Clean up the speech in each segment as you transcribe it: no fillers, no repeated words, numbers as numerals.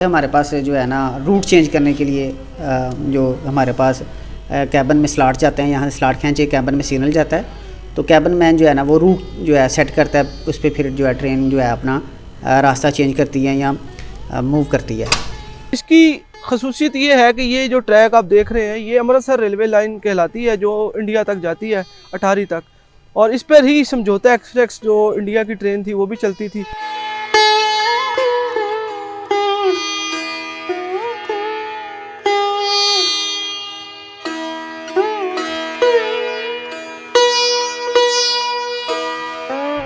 हमारे पास जो है ना रूट चेंज करने के लिए जो हमारे पास कैबिन में स्लॉट जाते हैं, यहाँ से स्लॉट खींचे कैबिन में सिग्नल जाता है, तो कैबिन मैन जो है ना वो रूट जो है सेट करता है, उस पर फिर जो है ट्रेन जो है अपना रास्ता चेंज करती है या मूव करती है। इसकी खसूसियत ये है कि ये जो ट्रैक आप देख रहे हैं ये अमृतसर रेलवे लाइन कहलाती है जो इंडिया तक जाती है, अटारी तक, और इस पर ही समझौता एक्सप्रेस जो इंडिया की ट्रेन थी वो भी चलती थी।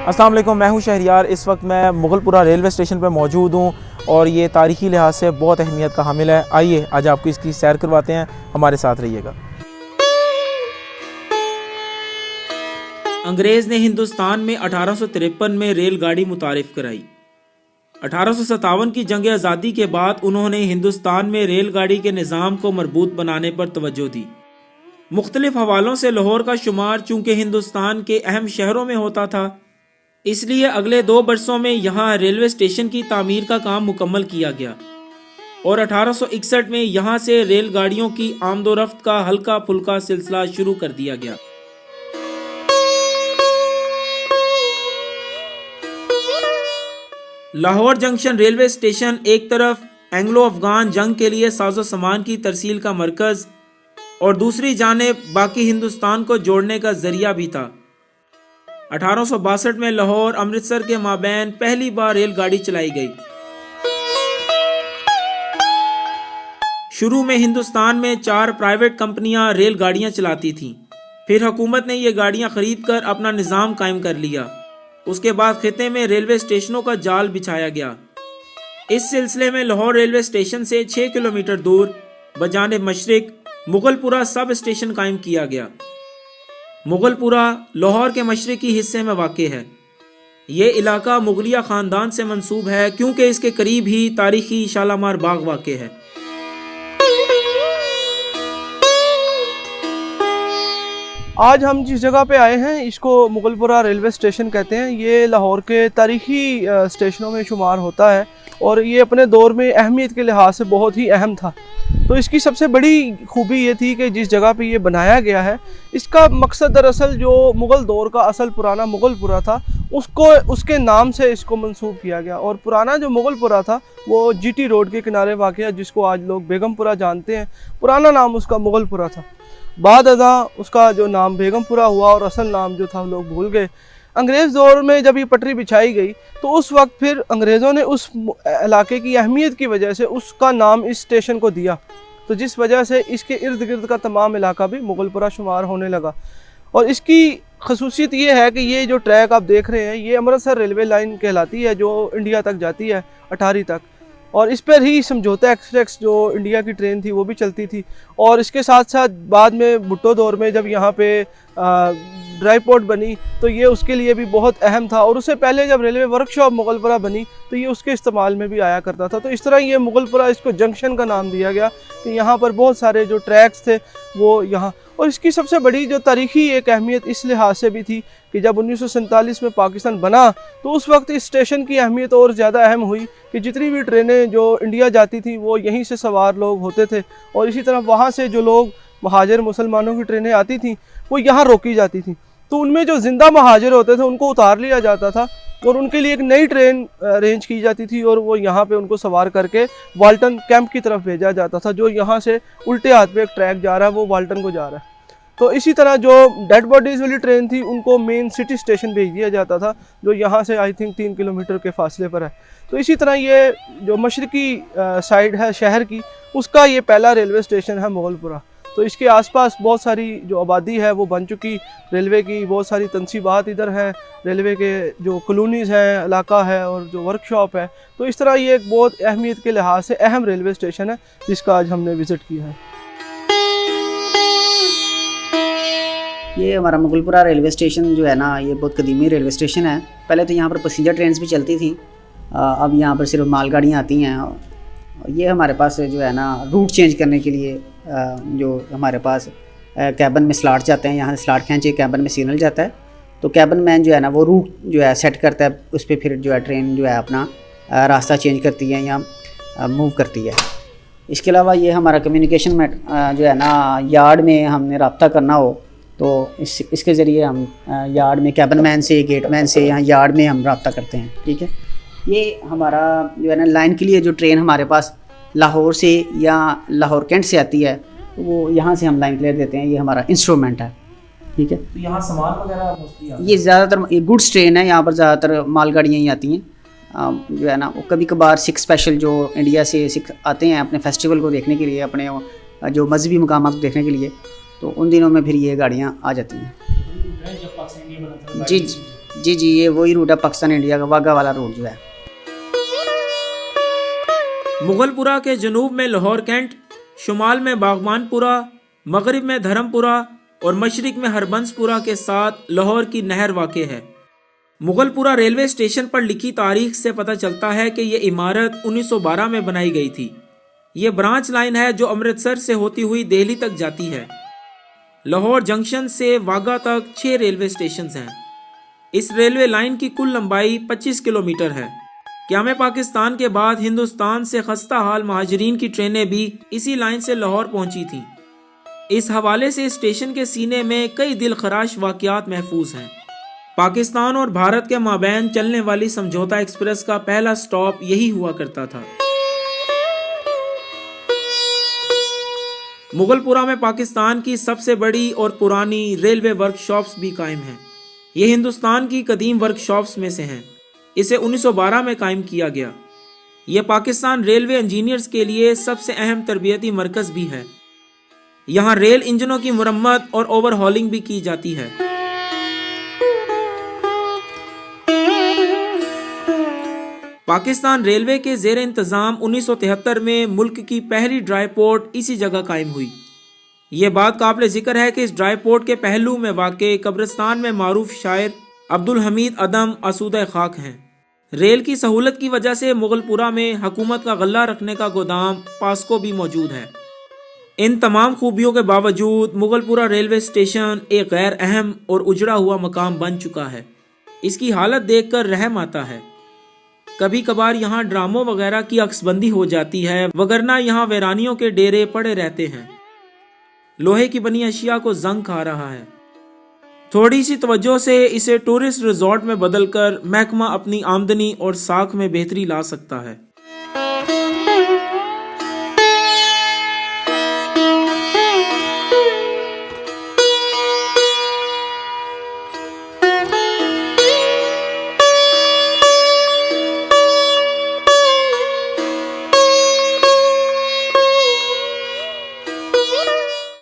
अस्सलाम वालेकुम, मैं हूं शहरियार। इस वक्त मैं मुगलपुरा रेलवे स्टेशन पर मौजूद हूं और ये तारीख़ी लिहाज से बहुत अहमियत का हामिल है। आइए आज आपको इसकी सैर करवाते हैं, हमारे साथ रहिएगा। अंग्रेज़ ने हिंदुस्तान में 1853 में रेलगाड़ी मुतारिफ कराई। 1857 की जंग आज़ादी के बाद उन्होंने हिंदुस्तान में रेलगाड़ी के निज़ाम को मजबूत बनाने पर तवज्जो दी। मुख्तलिफ हवालों से लाहौर का शुमार चूँकि हिंदुस्तान के अहम शहरों में होता था, इसलिए अगले 2 बरसों में यहाँ रेलवे स्टेशन की तामीर का काम मुकम्मल किया गया और 1861 में यहाँ से रेलगाड़ियों की आमदोरफ्त का हल्का फुल्का सिलसिला शुरू कर दिया गया। लाहौर जंक्शन रेलवे स्टेशन एक तरफ एंग्लो अफगान जंग के लिए साजो सामान की तरसील का मरकज़ और दूसरी जानिब बाकी हिंदुस्तान को जोड़ने का जरिया भी था। 1862 में लाहौर अमृतसर के माबैन पहली बार रेलगाड़ी चलाई गई। शुरू में हिंदुस्तान में 4 प्राइवेट कंपनियां रेलगाड़ियां चलाती थीं। फिर हुकूमत ने ये गाड़ियां खरीदकर अपना निज़ाम कायम कर लिया। उसके बाद खिते में रेलवे स्टेशनों का जाल बिछाया गया। इस सिलसिले में लाहौर रेलवे स्टेशन से 6 किलोमीटर दूर बजानिब मशरिक मुगलपुरा सब स्टेशन कायम किया गया। मुगलपुरा लाहौर के मशरकी हिस्से में वाक़े है। ये इलाका मुगलिया ख़ानदान से मंसूब है क्योंकि इसके करीब ही तारीखी शालामार बाग वाक़े है। आज हम जिस जगह पे आए हैं इसको मुगलपुरा रेलवे स्टेशन कहते हैं। ये लाहौर के तारीखी स्टेशनों में शुमार होता है और ये अपने दौर में अहमियत के लिहाज से बहुत ही अहम था। तो इसकी सबसे बड़ी खूबी ये थी कि जिस जगह पे ये बनाया गया है, इसका मकसद दरअसल जो मुग़ल दौर का असल पुराना मुगलपुरा था उसके नाम से इसको मंसूब किया गया। और पुराना जो मुगलपुरा था वो जीटी रोड के किनारे वाक़ है, जिसको आज लोग बेगमपुरा जानते हैं। पुराना नाम उसका मुगलपुरा था। बाद अज़ा उसका जो नाम बेगमपुरा हुआ और असल नाम जो था लोग भूल गए। अंग्रेज़ दौर में जब ये पटरी बिछाई गई तो उस वक्त फिर अंग्रेज़ों ने उस इलाके की अहमियत की वजह से उसका नाम इस स्टेशन को दिया, तो जिस वजह से इसके इर्द गिर्द का तमाम इलाका भी मुगलपुरा शुमार होने लगा। और इसकी खसूसियत ये है कि ये जो ट्रैक आप देख रहे हैं ये अमृतसर रेलवे लाइन कहलाती है जो इंडिया तक जाती है, अटारी तक, और इस पर ही समझौता एक्सप्रेस जो इंडिया की ट्रेन थी वो भी चलती थी। और इसके साथ साथ बाद में भुट्टो दौर में जब यहाँ पे ड्राई पोर्ट बनी तो ये उसके लिए भी बहुत अहम था। और उससे पहले जब रेलवे वर्कशॉप मुगलपुरा बनी तो ये उसके इस्तेमाल में भी आया करता था। तो इस तरह ये मुगलपुरा, इसको जंक्शन का नाम दिया गया कि यहाँ पर बहुत सारे जो ट्रैक्स थे वो यहाँ। और इसकी सबसे बड़ी जो तारीखी एक अहमियत इस लिहाज से भी थी कि जब 1947 में पाकिस्तान बना तो उस वक्त इस स्टेशन की अहमियत और ज़्यादा अहम हुई कि जितनी भी ट्रेनें जो इंडिया जाती थी वो यहीं से सवार लोग होते थे, और इसी तरह वहाँ से जो लोग महाजिर मुसलमानों की ट्रेनें आती थीं वो यहाँ रोकी जाती थी। तो उनमें जो ज़िंदा महाजिर होते थे उनको उतार लिया जाता था और उनके लिए एक नई ट्रेन अरेंज की जाती थी और वो यहाँ पे उनको सवार करके वाल्टन कैंप की तरफ भेजा जाता था, जो यहाँ से उल्टे हाथ पे एक ट्रैक जा रहा है वो वाल्टन को जा रहा है। तो इसी तरह जो डेड बॉडीज़ वाली ट्रेन थी उनको मेन सिटी स्टेशन भेज दिया जाता था जो यहाँ से आई थिंक 3 किलोमीटर के फासले पर है। तो इसी तरह ये जो मशरकी साइड है शहर की, उसका ये पहला रेलवे स्टेशन है मुगलपुरा। तो इसके आसपास बहुत सारी जो आबादी है वो बन चुकी, रेलवे की बहुत सारी तनसीबात इधर हैं, रेलवे के जो कॉलोनीज़ हैं, इलाका है और जो वर्कशॉप है। तो इस तरह ये एक बहुत अहमियत के लिहाज से अहम रेलवे स्टेशन है जिसका आज हमने विज़िट किया है। ये हमारा मुगलपुरा रेलवे स्टेशन जो है ना ये बहुत कदीमी रेलवे स्टेशन है। पहले तो यहाँ पर पैसेंजर ट्रेन्स भी चलती थी, अब यहाँ पर सिर्फ मालगाड़ियाँ आती हैं। ये हमारे पास जो है ना रूट चेंज करने के लिए जो हमारे पास कैबिन में स्लॉट जाते हैं, यहाँ से स्लॉट खींचे कैबिन में सिग्नल जाता है, तो कैबिन मैन जो है ना वो रूट जो है सेट करता है, उस पर फिर जो है ट्रेन जो है अपना रास्ता चेंज करती है या मूव करती है। इसके अलावा ये हमारा कम्युनिकेशन में जो है ना, यार्ड में हमने रब्ता करना हो तो इसके ज़रिए हम यार्ड में कैबिन मैन से, गेटमैन से, यहाँ यार्ड में हम रब्ता करते हैं। ठीक है, ये हमारा जो है ना लाइन के लिए जो ट्रेन हमारे पास लाहौर से या लाहौर कैंट से आती है तो वो यहाँ से हम लाइन क्लियर देते हैं। ये हमारा इंस्ट्रूमेंट है। ठीक है, तो यहाँ सामान वगैरह मोस्टली ये ज़्यादातर ये गुड्स ट्रेन है। यहाँ पर ज़्यादातर मालगाड़ियाँ ही आती हैं। जो है ना वो कभी कभार सिख स्पेशल जो इंडिया से सिख आते हैं अपने फेस्टिवल को देखने के लिए, अपने जो मजहबी मकामात को देखने के लिए, तो उन दिनों में फिर ये गाड़ियाँ आ जाती हैं। जी जी जी, ये वही रूट है पाकिस्तान इंडिया का, वाघा वाला रूट जो है। मुगलपुरा के जनूब में लाहौर कैंट, शुमाल में बागवानपुरा, मगरिब में धर्मपुरा और मशरिक में हरबंसपुरा के साथ लाहौर की नहर वाक़ है। मुगलपुरा रेलवे स्टेशन पर लिखी तारीख से पता चलता है कि यह इमारत 1912 में बनाई गई थी। ये ब्रांच लाइन है जो अमृतसर से होती हुई दिल्ली तक जाती है। लाहौर जंक्शन से वाघा तक 6 रेलवे स्टेशन हैं। इस रेलवे लाइन की कुल लंबाई 25 किलोमीटर है। क़याम पाकिस्तान के बाद हिंदुस्तान से खस्ता हाल महाजरीन की ट्रेनें भी इसी लाइन से लाहौर पहुंची थीं। इस हवाले से स्टेशन के सीने में कई दिलखराश वाक़यात महफूज हैं। पाकिस्तान और भारत के माबैन चलने वाली समझौता एक्सप्रेस का पहला स्टॉप यही हुआ करता था। मुगलपुरा में पाकिस्तान की सबसे बड़ी और पुरानी रेलवे वर्कशॉप्स भी कायम हैं। ये हिंदुस्तान की कदीम वर्कशॉप्स में से हैं। इसे 1912 में कायम किया गया। यह पाकिस्तान रेलवे इंजीनियर्स के लिए सबसे अहम तरबियती मरकज़ भी है। यहाँ रेल इंजनों की मुरम्मत और ओवरहॉलिंग भी की जाती है। पाकिस्तान रेलवे के ज़ेर इंतज़ाम 1973 में मुल्क की पहली ड्राई पोर्ट इसी जगह कायम हुई। ये बात काबिल ज़िक्र है कि इस ड्राई पोर्ट के पहलू में वाक़े कब्रिस्तान में मारूफ शायर अब्दुल हमीद अदम आसूदा खाक हैं। रेल की सहूलत की वजह से मुगलपुरा में हुकूमत का गल्ला रखने का गोदाम पास्को भी मौजूद है। इन तमाम खूबियों के बावजूद मुगलपुरा रेलवे स्टेशन एक गैर अहम और उजड़ा हुआ मकाम बन चुका है। इसकी हालत देखकर रहम आता है। कभी कभार यहाँ ड्रामों वगैरह की अक्सबंदी हो जाती है, वगरना यहाँ वीरानियों के डेरे पड़े रहते हैं। लोहे की बनी अशिया को जंग खा रहा है। थोड़ी सी तवज्जो से इसे टूरिस्ट रिजॉर्ट में बदलकर महकमा अपनी आमदनी और साख में बेहतरी ला सकता है।